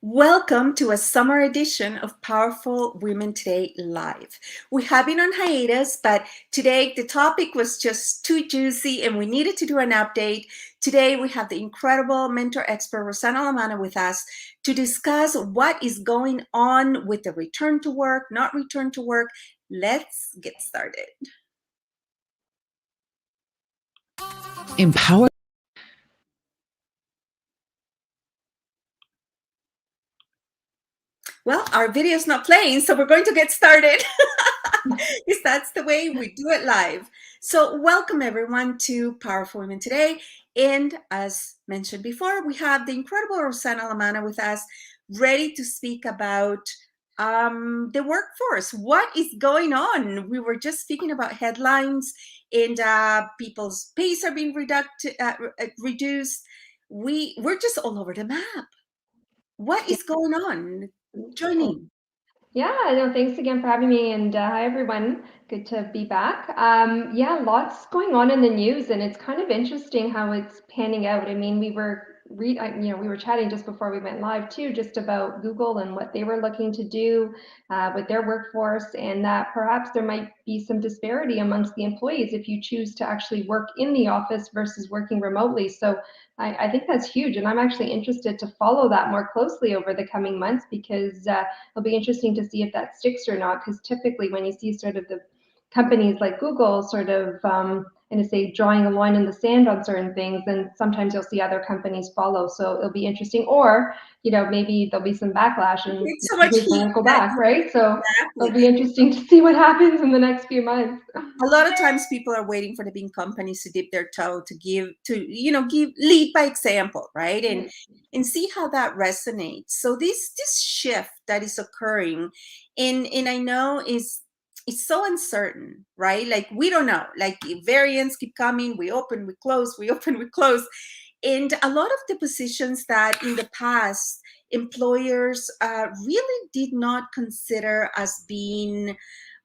Welcome to a summer edition of Powerful Women Today Live. We have been on hiatus, but today the topic was just too juicy and we needed to do an update. Today we have the incredible mentor expert Rosanna Lamana with us to discuss what is going on with the return to work, not return to work. Let's get started. Empower. Well, our video is not playing, so we're going to get started. Because that's the way we do it live. So welcome everyone to Powerful Women Today. And as mentioned before, we have the incredible Rosanna Lamana with us, ready to speak about the workforce. What is going on? We were just speaking about headlines and people's pays are being reduced. We're just all over the map. What is going on? Join in. Yeah, no, thanks again for having me. And hi, everyone. Good to be back. Yeah, lots going on in the news, and it's kind of interesting how it's panning out. I mean, we were chatting just before we went live too, just about Google and what they were looking to do with their workforce, and that perhaps there might be some disparity amongst the employees if you choose to actually work in the office versus working remotely. So I think that's huge, and I'm actually interested to follow that more closely over the coming months because it'll be interesting to see if that sticks or not, because typically when you see sort of the companies like Google sort of and to say drawing a line in the sand on certain things, then sometimes you'll see other companies follow. So it'll be interesting, or maybe there'll be some backlash and It's so much heat. won't go back, right? So Exactly. it'll be interesting to see what happens in the next few months. A lot of times people are waiting for the big companies to dip their toe to give lead by example, right? And see how that resonates. So this shift that is occurring and I know is it's so uncertain, right? Like we don't know, like variants keep coming, we open, we close, we open, we close. And a lot of the positions that in the past employers really did not consider as being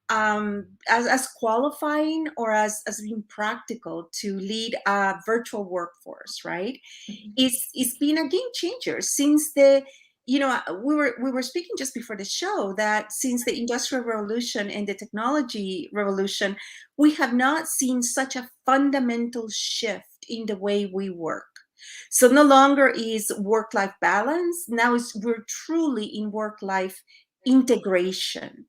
as qualifying or as being practical to lead a virtual workforce, right? It's been a game changer since we were speaking just before the show that since the industrial revolution and the technology revolution, we have not seen such a fundamental shift in the way we work. So no longer is work-life balance. Now we're truly in work-life integration.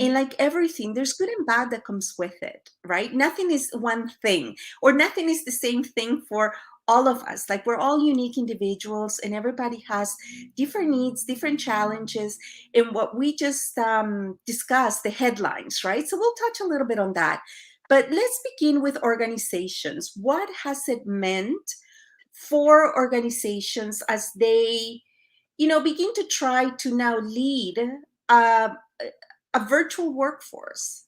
And like everything, there's good and bad that comes with it, right? Nothing is one thing, or nothing is the same thing for all of us. Like we're all unique individuals, and everybody has different needs, different challenges. And what we just discussed, the headlines, right? So we'll touch a little bit on that. But let's begin with organizations. What has it meant for organizations as they begin to try to now lead uh, a virtual workforce?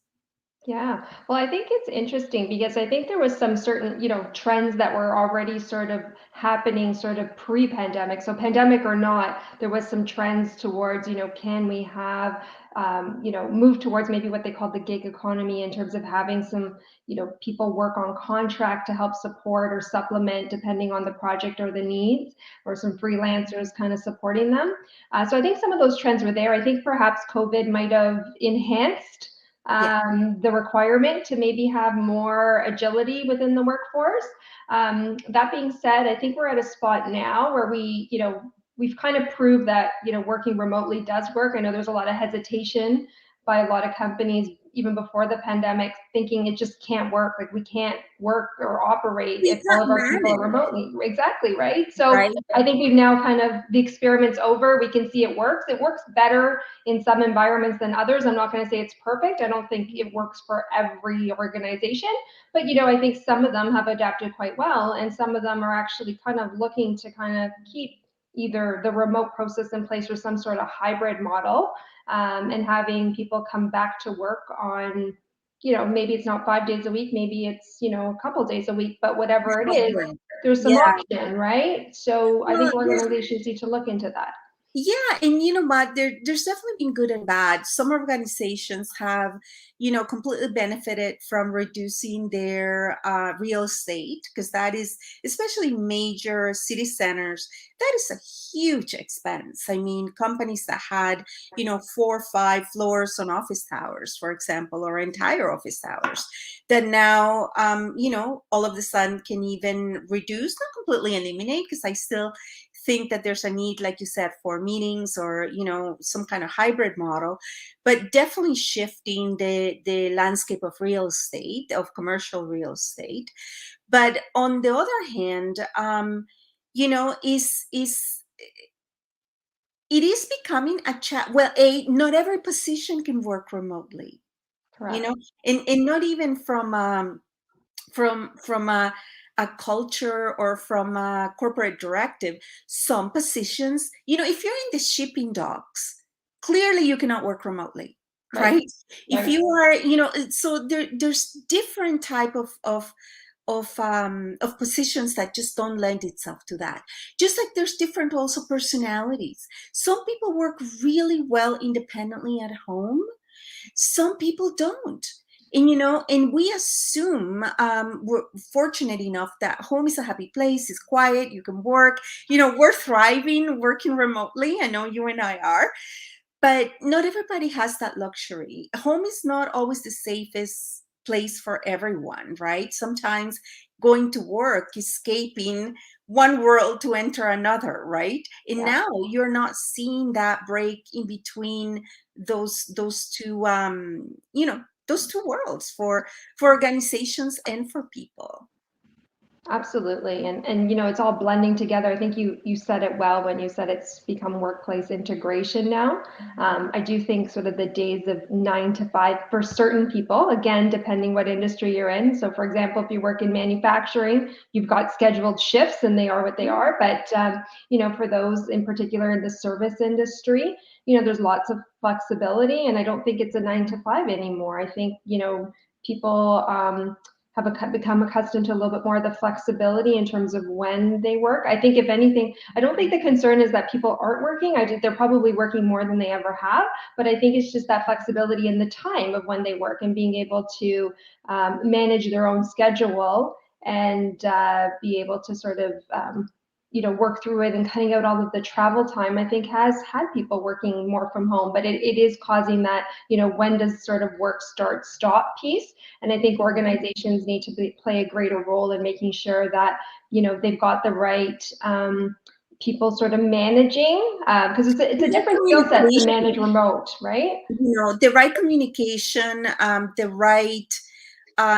Yeah, well, I think it's interesting because I think there was some certain, trends that were already sort of happening sort of pre-pandemic. So pandemic or not, there was some trends towards, can we have, move towards maybe what they call the gig economy in terms of having some, people work on contract to help support or supplement depending on the project or the needs, or some freelancers kind of supporting them. So I think some of those trends were there. I think perhaps COVID might have enhanced the requirement to maybe have more agility within the workforce. That being said, I think we're at a spot now where we've kind of proved that, working remotely does work. I know there's a lot of hesitation by a lot of companies even before the pandemic, thinking it just can't work. Like we can't work or operate if It's all not of our people are managed, remotely. Exactly, right? So right? I think we've now kind of, the experiment's over. We can see it works. It works better in some environments than others. I'm not going to say it's perfect. I don't think it works for every organization, but I think some of them have adapted quite well, and some of them are actually kind of looking to kind of keep either the remote process in place or some sort of hybrid model, and having people come back to work on, maybe it's not 5 days a week, maybe it's, a couple days a week, but whatever it is, there's some Yeah. option, right? So I Well, think organizations need to look into that. Yeah, and you know what? There's definitely been good and bad. Some organizations have, completely benefited from reducing their real estate, because that is, especially major city centers, that is a huge expense. I mean, companies that had, 4 or 5 floors on office towers, for example, or entire office towers, that now, all of a sudden can even reduce, not completely eliminate, because I still think that there's a need, like you said, for meetings or some kind of hybrid model, but definitely shifting the landscape of real estate, of commercial real estate. But on the other hand, is it is becoming a chat. Well, not every position can work remotely, you know Correct. and not even from a culture or from a corporate directive. Some positions, if you're in the shipping docks, clearly you cannot work remotely, Right. right? If Right. you are, so there's different type of positions that just don't lend itself to that. Just like there's different also personalities. Some people work really well independently at home, some people don't. And we assume, we're fortunate enough that home is a happy place, it's quiet, you can work. We're thriving working remotely. I know you and I are, but not everybody has that luxury. Home is not always the safest place for everyone, right? Sometimes going to work, escaping one world to enter another, right? And Yeah. now you're not seeing that break in between those two, those two worlds for organizations and for people. Absolutely. And it's all blending together. I think you said it well when you said it's become workplace integration now. I do think sort of the days of 9 to 5 for certain people, again, depending what industry you're in. So for example, if you work in manufacturing, you've got scheduled shifts and they are what they are. But for those in particular in the service industry, there's lots of flexibility. And I don't think it's a 9 to 5 anymore. I think, people have become accustomed to a little bit more of the flexibility in terms of when they work. I think if anything, I don't think the concern is that people aren't working. I think they're probably working more than they ever have, but I think it's just that flexibility in the time of when they work and being able to manage their own schedule and be able to sort of work through it, and cutting out all of the travel time, I think has had people working more from home. But it is causing that, when does sort of work start stop piece. And I think organizations need to play a greater role in making sure that, they've got the right people sort of managing, because it's The a right different skill set to communication, manage remote, right? the right communication, the right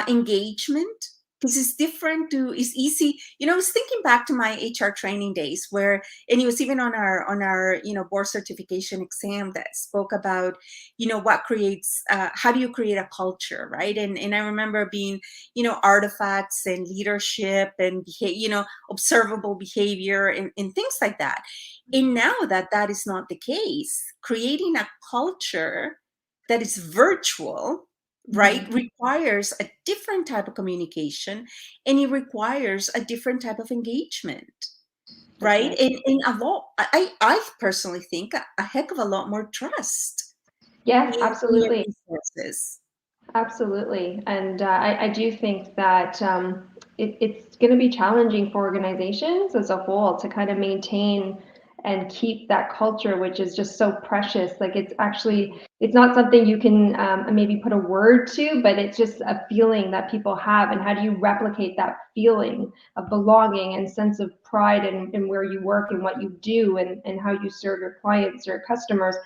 engagement, because it's different to, it's easy. I was thinking back to my HR training days, where, and it was even on our board certification exam, that spoke about what creates, how do you create a culture, right? And I remember being artifacts and leadership and observable behavior, and things like that. And now that is not the case, creating a culture that is virtual, right, Mm-hmm. requires a different type of communication, and it requires a different type of engagement, That's right? right. And a lot, I personally think, a heck of a lot more trust Yeah, in your absolutely. resources. Absolutely. And I do think that it's going to be challenging for organizations as a whole to kind of maintain and keep that culture, which is just so precious. Like it's not something you can maybe put a word to, but it's just a feeling that people have. And how do you replicate that feeling of belonging and sense of pride in where you work and what you do, and how you serve your clients or customers?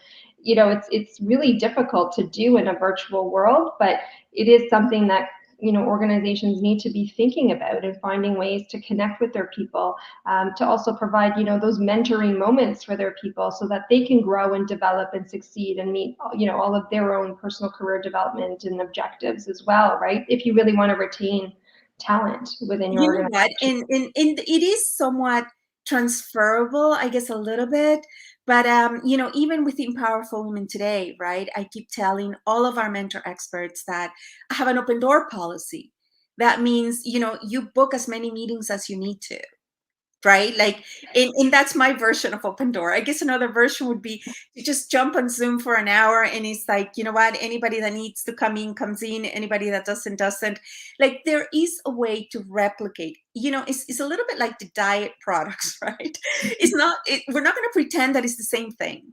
It's really difficult to do in a virtual world, but it is something that organizations need to be thinking about and finding ways to connect with their people, to also provide those mentoring moments for their people so that they can grow and develop and succeed and meet all of their own personal career development and objectives as well, right? If you really want to retain talent within your You know what? organization. And it is somewhat transferable, I guess, a little bit. But even within Powerful Women Today, right? I keep telling all of our mentor experts that I have an open door policy. That means, you book as many meetings as you need to, right? Like, and that's my version of open door. I guess another version would be to just jump on Zoom for an hour, and it's like, you know what, anybody that needs to come in comes in, anybody that doesn't. Like, there is a way to replicate, it's a little bit like the diet products, right? It's not we're not going to pretend that it's the same thing.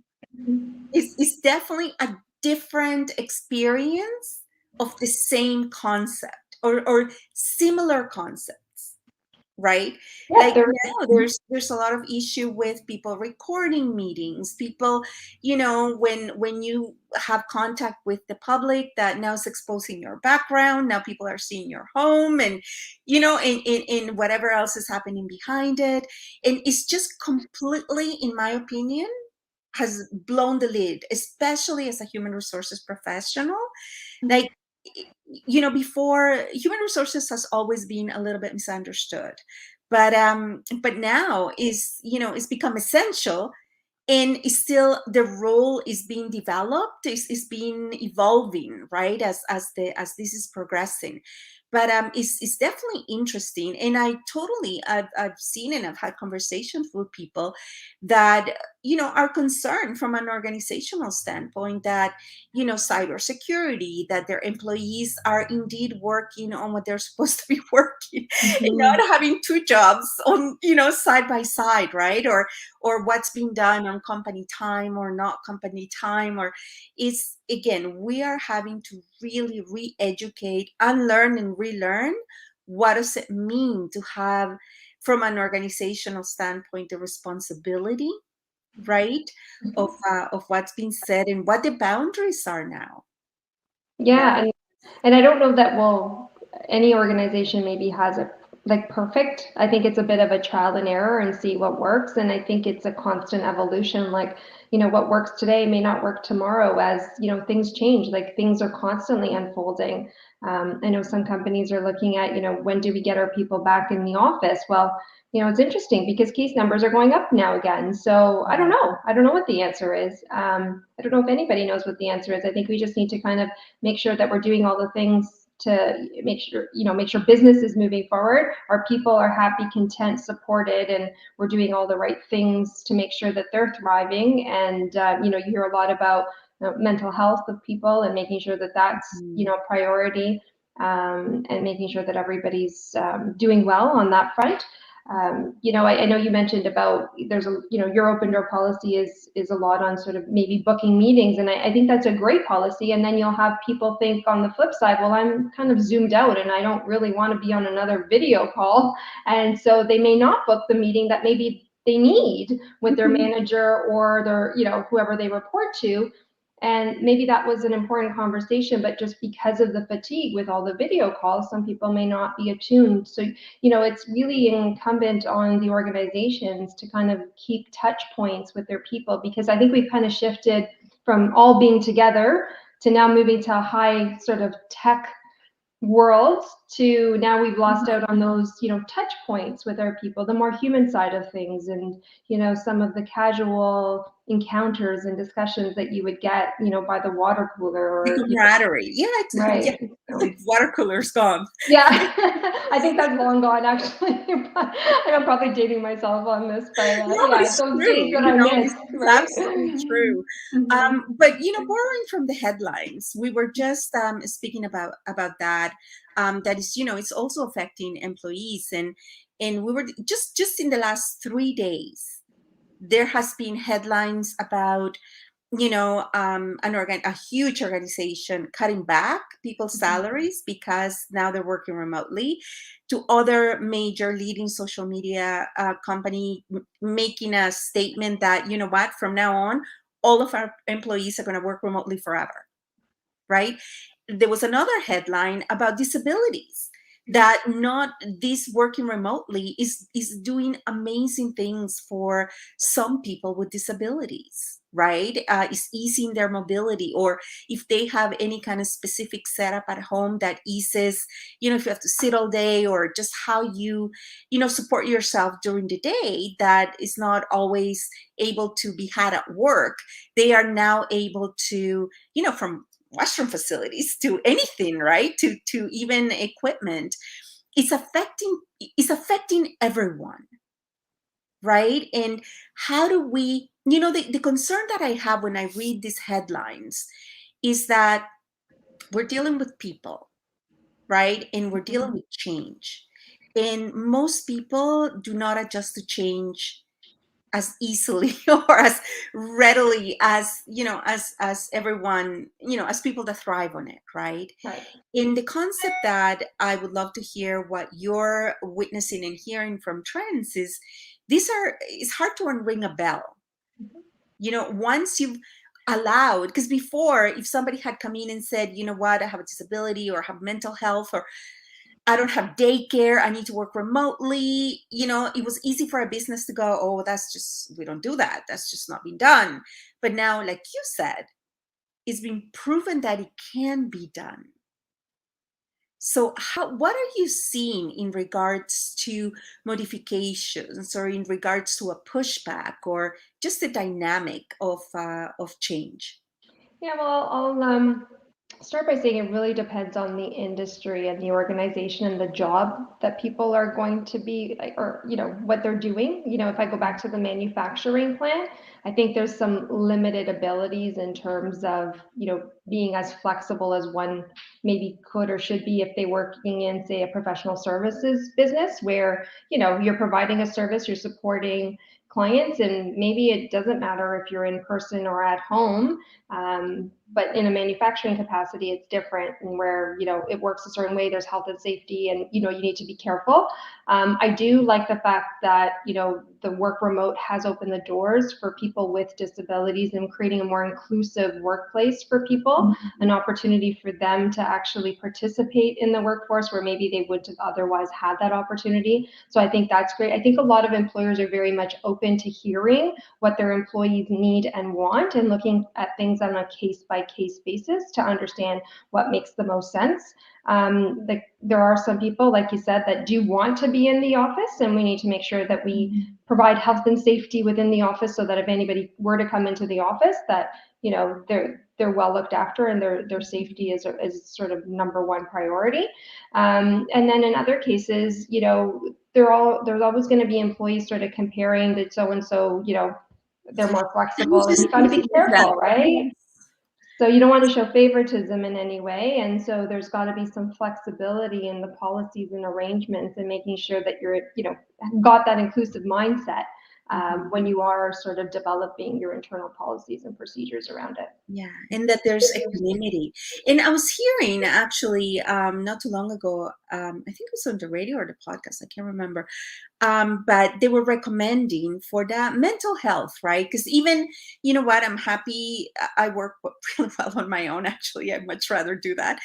It's definitely a different experience of the same concept, or similar concepts, right? Yeah, Like, there. now there's a lot of issue with people recording meetings, people, when you have contact with the public, that now is exposing your background, now people are seeing your home, and in whatever else is happening behind it, and it's just completely, in my opinion, has blown the lid, especially as a human resources professional. Like, before, human resources has always been a little bit misunderstood, but now is become essential, and it's still, the role is being developed, is being evolving, right, as this is progressing. But it's definitely interesting, and I've seen, and I've had conversations with people that are concerned from an organizational standpoint, that cybersecurity, that their employees are indeed working on what they're supposed to be working, and Mhm. not having two jobs on, side by side, right? Or what's being done on company time or not company time, or is, again, we are having to really re-educate, unlearn and relearn what does it mean to have, from an organizational standpoint, the responsibility, right, of what's being said and what the boundaries are now, Yeah, right? and I don't know that any organization maybe has it like perfect. I think it's a bit of a trial and error and see what works. And I think it's a constant evolution. Like, what works today may not work tomorrow as, things change, like things are constantly unfolding. I know some companies are looking at, when do we get our people back in the office? Well, it's interesting because case numbers are going up now again. So I don't Yeah. know. I don't know what the answer is. I don't know if anybody knows what the answer is. I think we just need to kind of make sure that we're doing all the things to make sure business is moving forward, our people are happy, content, supported, and we're doing all the right things to make sure that they're thriving. And you hear a lot about mental health of people and making sure that that's Mm. a priority, and making sure that everybody's doing well on that front. I know you mentioned about there's your open door policy is a lot on sort of maybe booking meetings, and I think that's a great policy. And then you'll have people think on the flip side, well, I'm kind of zoomed out and I don't really want to be on another video call, and so they may not book the meeting that maybe they need with their manager or their whoever they report to. And maybe that was an important conversation, but just because of the fatigue with all the video calls, some people may not be attuned. So it's really incumbent on the organizations to kind of keep touch points with their people, because I think we've kind of shifted from all being together to now moving to a high sort of tech world to now we've lost out on those touch points with our people, the more human side of things, and some of the casual encounters and discussions that you would get by the water cooler, The or camaraderie, yeah, it's yeah. right. So, Water cooler's gone. yeah, I think that's long gone, actually. I'm probably dating myself on this, but No, but yeah, it's it's those days true, that I miss, it's right? absolutely true. Mhm. But borrowing from the headlines, we were just speaking about that. That is, it's also affecting employees, and we were just in the last 3 days, there has been headlines about a huge organization cutting back people's salaries because now they're working remotely, to other major leading social media company making a statement that, you know what, from now on, all of our employees are going to work remotely forever, right? There was another headline about disabilities, that not this working remotely is doing amazing things for some people with disabilities, right? Is easing their mobility, or if they have any kind of specific setup at home that eases, if you have to sit all day, or just how you support yourself during the day, that is not always able to be had at work. They are now able to, from washroom facilities to anything, right, to even equipment, it's affecting everyone, right? And how do we, the concern that I have when I read these headlines is that we're dealing with people, right? And we're dealing with change. And most people do not adjust to change as easily or as readily as, as everyone, as people that thrive on it, right? Right. In the concept that I would love to hear what you're witnessing and hearing from trends is it's hard to unring a bell. Once you've allowed, because before, if somebody had come in and said, you know what, I have a disability or I have mental health or I don't have daycare, I need to work remotely, it was easy for a business to go, oh, we don't do that. That's just not being done. But now, like you said, it's been proven that it can be done. So what are you seeing in regards to modifications or in regards to a pushback or just the dynamic of change? Yeah, well, I'll start by saying it really depends on the industry and the organization and the job that people are going to be, like, or what they're doing. If I go back to the manufacturing plant, I think there's some limited abilities in terms of being as flexible as one maybe could or should be if they working in, say, a professional services business where you're providing a service, you're supporting clients, and maybe it doesn't matter if you're in person or at home. But in a manufacturing capacity, it's different, and where it works a certain way. There's health and safety, and you need to be careful. I do like the fact that the work remote has opened the doors for people with disabilities and creating a more inclusive workplace for people, an opportunity for them to actually participate in the workforce where maybe they wouldn't have otherwise had that opportunity. So I think that's great. I think a lot of employers are very much open to hearing what their employees need and want, and looking at things on a case-by-case basis to understand what makes the most sense. There are some people, like you said, that do want to be in the office, and we need to make sure that we provide health and safety within the office, so that if anybody were to come into the office, that they're well looked after, and their safety is sort of number one priority. And then in other cases, there's always going to be employees sort of comparing that so and so, they're more I was flexible, and just you got to be thinking of that. careful, right? So you don't want to show favoritism in any way, and so there's got to be some flexibility in the policies and arrangements, and making sure that you're got that inclusive mindset when you are sort of developing your internal policies and procedures around it. Yeah, and that there's equanimity. And I was hearing actually not too long ago, I think it was on the radio or the podcast, I can't remember, but they were recommending for that mental health, right? Because even, you know what, I'm happy, I work really well on my own, actually. I'd much rather do that.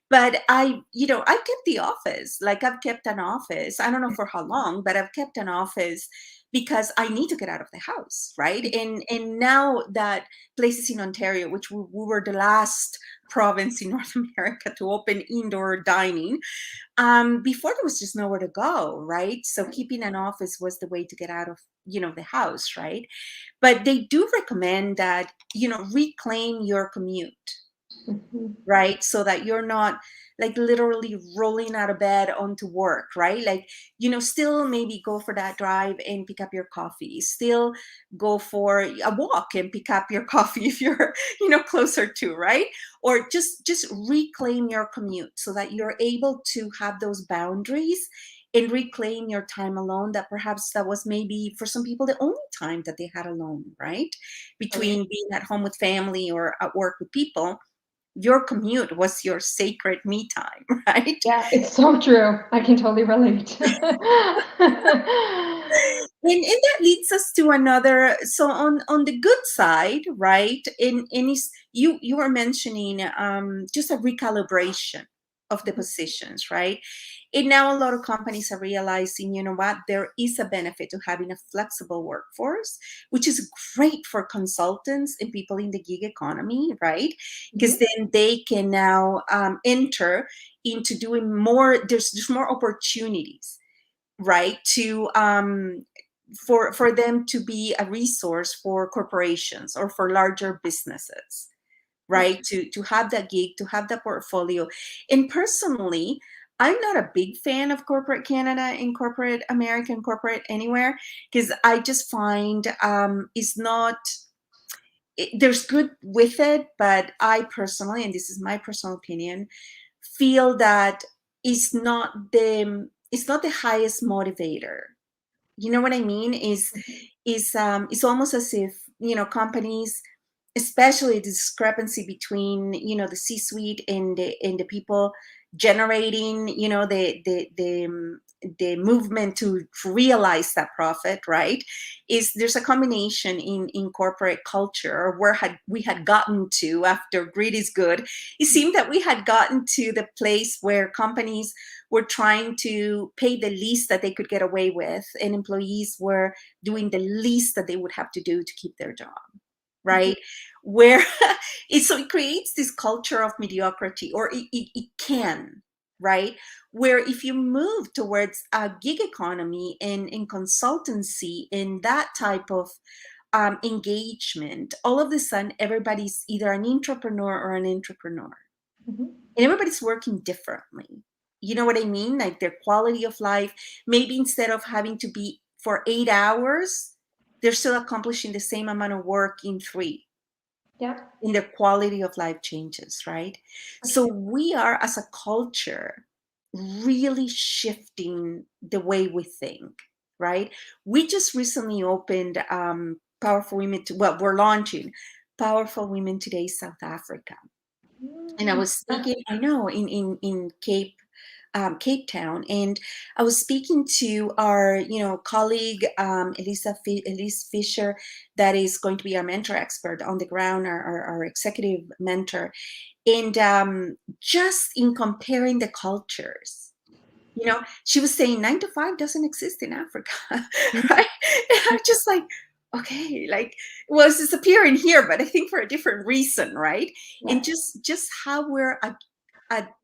But I kept the office, like I've kept an office. I don't know for how long, but I've kept an office because I need to get out of the house, right? And now that places in Ontario, which we were the last province in North America to open indoor dining, before there was just nowhere to go, right? So keeping an office was the way to get out of the house, right? But they do recommend that reclaim your commute, Mhm. right? So that you're not like literally rolling out of bed onto work, right? Like, still maybe go for that drive and pick up your coffee, still go for a walk and pick up your coffee if you're, closer to, right? Or just reclaim your commute so that you're able to have those boundaries and reclaim your time alone, that perhaps that was maybe for some people the only time that they had alone, right? Between being at home with family or at work with people, your commute was your sacred me time, right? Yeah, it's so true. I can totally relate. And that leads us to another. So on the good side, right? In is you were mentioning just a recalibration of the positions, right? And now a lot of companies are realizing, you know what, there is a benefit to having a flexible workforce, which is great for consultants and people in the gig economy, right? Because Mhm. then they can now enter into doing more. There's more opportunities, right? To for them to be a resource for corporations or for larger businesses, right? To have that gig, to have that portfolio. And personally, I'm not a big fan of corporate Canada and corporate America and corporate anywhere, because I just find it's not, there's good with it, but I personally, and this is my personal opinion, feel that it's not the highest motivator. You know what I mean? It's almost as if, companies, especially the discrepancy between, the C-suite and the people generating, the movement to realize that profit, right? Is there's a combination in corporate culture, or where had we had gotten to after greed is good. It seemed that we had gotten to the place where companies were trying to pay the least that they could get away with, and employees were doing the least that they would have to do to keep their job, right? Where it creates this culture of mediocrity, or it can, right? Where if you move towards a gig economy and in consultancy, in that type of engagement, all of a sudden everybody's either an entrepreneur or an entrepreneur, Mhm. and everybody's working differently. You know what I mean? Like their quality of life, maybe instead of having to be for 8 hours, they're still accomplishing the same amount of work in 3, Yeah, and their quality of life changes, right? for So sure. we are, as a culture, really shifting the way we think, right? We just recently opened Powerful Women, well, we're launching Powerful Women Today South Africa. And I Mm, was speaking, I know, in Cape Town, and I was speaking to our, colleague, Elise Fisher, that is going to be our mentor expert on the ground, our executive mentor, and just in comparing the cultures, she was saying 9 to 5 doesn't exist in Africa, right? And I'm just like, okay, like, well, it's disappearing here, but I think for a different reason, right? And yes. just how we're ad-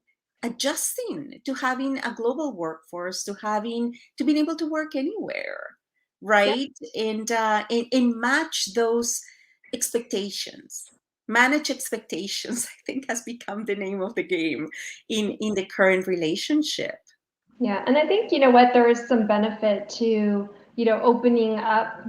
adjusting to having a global workforce, to being able to work anywhere, Yep. right? And match those expectations. Manage expectations, I think, has become the name of the game in the current relationship. Yeah, and I think, you know what, there is some benefit to, opening up,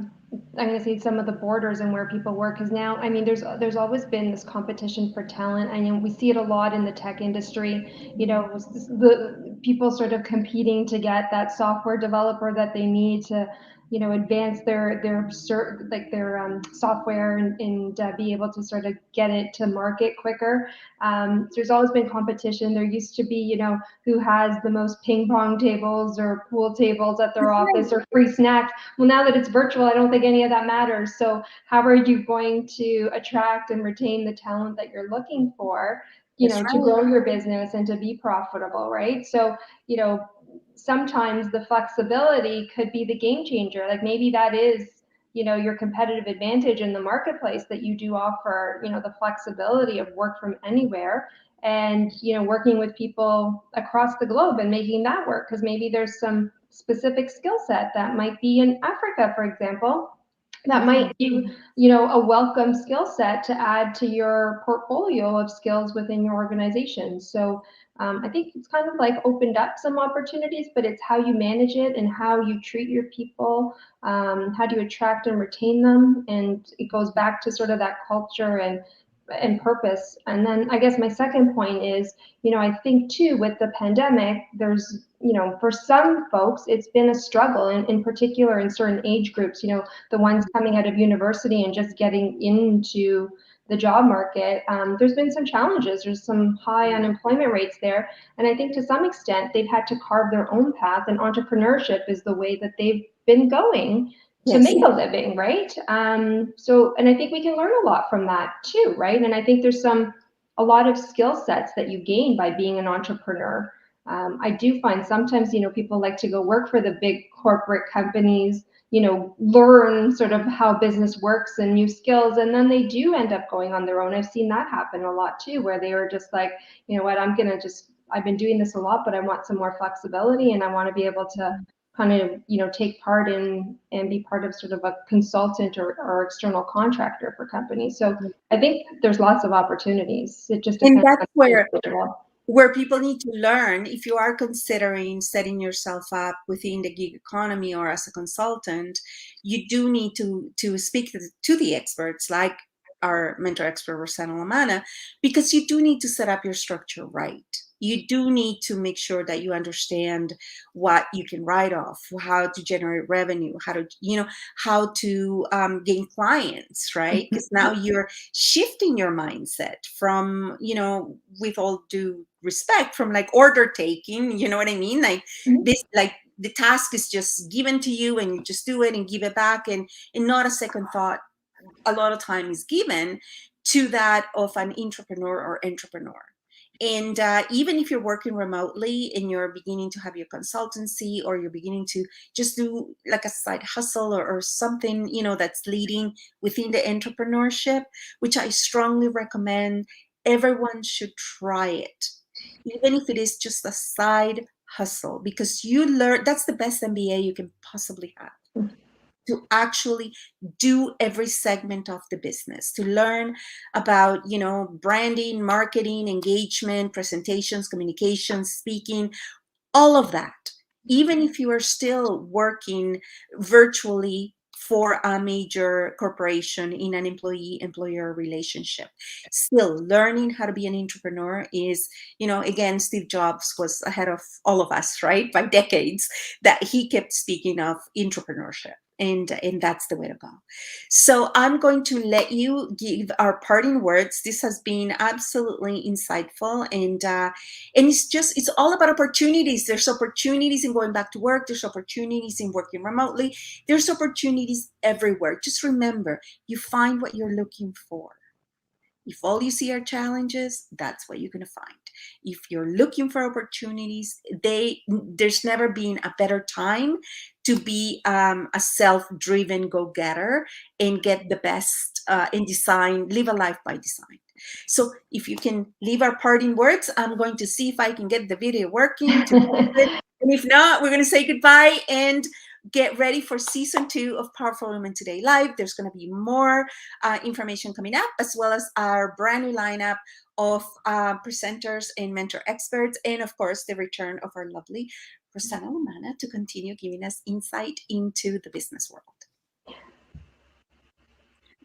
I'm going to say, some of the borders and where people work, because now, I mean, there's always been this competition for talent. I mean, we see it a lot in the tech industry, the people sort of competing to get that software developer that they need to, advance their software, and be able to sort of get it to market quicker. There's always been competition. There used to be, who has the most ping pong tables or pool tables at their That's office, right. or free snacks. Well, now that it's virtual, I don't think any of that matters. So how are you going to attract and retain the talent that you're looking for, That's to right. grow your business and to be profitable, right? So, sometimes the flexibility could be the game changer. Like maybe that is, your competitive advantage in the marketplace, that you do offer, the flexibility of work from anywhere, and, working with people across the globe and making that work, because maybe there's some specific skill set that might be in Africa, for example, that Mhm. might be, a welcome skill set to add to your portfolio of skills within your organization. So I think it's kind of like opened up some opportunities, but it's how you manage it and how you treat your people. How do you attract and retain them? And it goes back to sort of that culture and purpose. And then I guess my second point is, I think too, with the pandemic, there's, for some folks, it's been a struggle, in particular in certain age groups, the ones coming out of university and just getting into the job market. There's been some challenges. There's some high unemployment rates there. And I think to some extent, they've had to carve their own path, and entrepreneurship is the way that they've been going to Yes. make a living, right? And I think we can learn a lot from that too, right? And I think there's a lot of skill sets that you gain by being an entrepreneur. I do find sometimes, people like to go work for the big corporate companies, learn sort of how business works and new skills, and then they do end up going on their own. I've seen that happen a lot too, where they were just like, you know what, I've been doing this a lot, but I want some more flexibility, and I want to be able to kind of, take part in and be part of sort of a consultant or external contractor for companies. So I think there's lots of opportunities. It just And depends that's on the where individual. where people need to learn, if you are considering setting yourself up within the gig economy or as a consultant, you do need to speak to the experts like our mentor expert Rosanna Lamana, because you do need to set up your structure right. You do need to make sure that you understand what you can write off, how to generate revenue, how to, how to gain clients, right? Because now you're shifting your mindset from, with all due respect, from like order taking, you know what I mean? Like this, like the task is just given to you and you just do it and give it back, and not a second thought a lot of time is given to that of an entrepreneur or entrepreneur. And even if you're working remotely and you're beginning to have your consultancy, or you're beginning to just do like a side hustle or something, that's leading within the entrepreneurship, which I strongly recommend, everyone should try it, even if it is just a side hustle, because you learn, that's the best MBA you can possibly have, to actually do every segment of the business, to learn about, branding, marketing, engagement, presentations, communications, speaking, all of that. Even if you are still working virtually for a major corporation in an employee-employer relationship, still learning how to be an entrepreneur is, again, Steve Jobs was ahead of all of us, right? By decades, that he kept speaking of entrepreneurship. And that's the way to go. So I'm going to let you give our parting words. This has been absolutely insightful, and it's all about opportunities. There's opportunities in going back to work. There's opportunities in working remotely. There's opportunities everywhere. Just remember, you find what you're looking for. If all you see are challenges, that's what you're going to find. If you're looking for opportunities, there's never been a better time to be a self-driven go-getter and get the best in design, live a life by design. So if you can leave our parting words, I'm going to see if I can get the video working. And if not, we're going to say goodbye and get ready for season 2 of Powerful Women Today Live. There's going to be more information coming up, as well as our brand new lineup of presenters and mentor experts, and of course the return of our lovely Rosanna Lamana to continue giving us insight into the business world.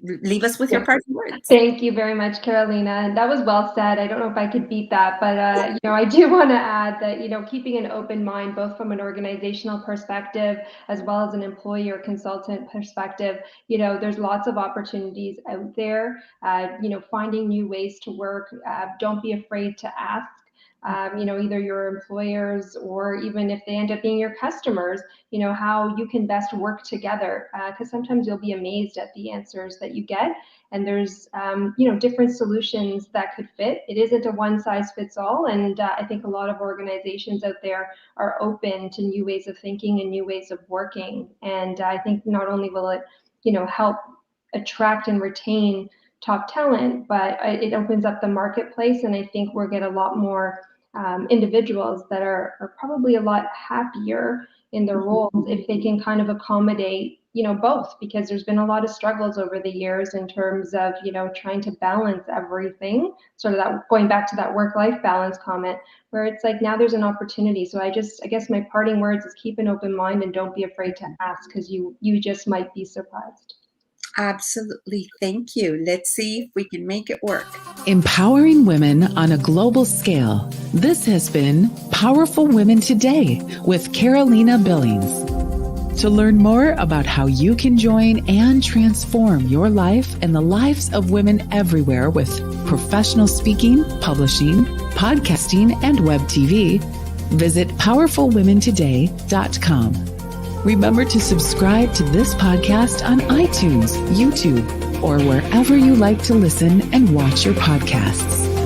Leave us with your parting words. Thank you very much, Carolina. That was well said. I don't know if I could beat that, but I do want to add that keeping an open mind, both from an organizational perspective as well as an employee or consultant perspective, there's lots of opportunities out there. Finding new ways to work. Don't be afraid to ask. Either your employers, or even if they end up being your customers, how you can best work together, because sometimes you'll be amazed at the answers that you get, and there's different solutions that could fit. It isn't a one size fits all, and I think a lot of organizations out there are open to new ways of thinking and new ways of working, and I think not only will it help attract and retain top talent, but it opens up the marketplace, and I think we'll get a lot more individuals that are probably a lot happier in their roles if they can kind of accommodate both, because there's been a lot of struggles over the years in terms of trying to balance everything, sort of that going back to that work-life balance comment, where it's like now there's an opportunity. So I guess my parting words is keep an open mind and don't be afraid to ask, because you just might be surprised. Absolutely. Thank you. Let's see if we can make it work. Empowering women on a global scale. This has been Powerful Women Today with Carolina Billings. To learn more about how you can join and transform your life and the lives of women everywhere with professional speaking, publishing, podcasting, and web TV, visit powerfulwomentoday.com. Remember to subscribe to this podcast on iTunes, YouTube, or wherever you like to listen and watch your podcasts.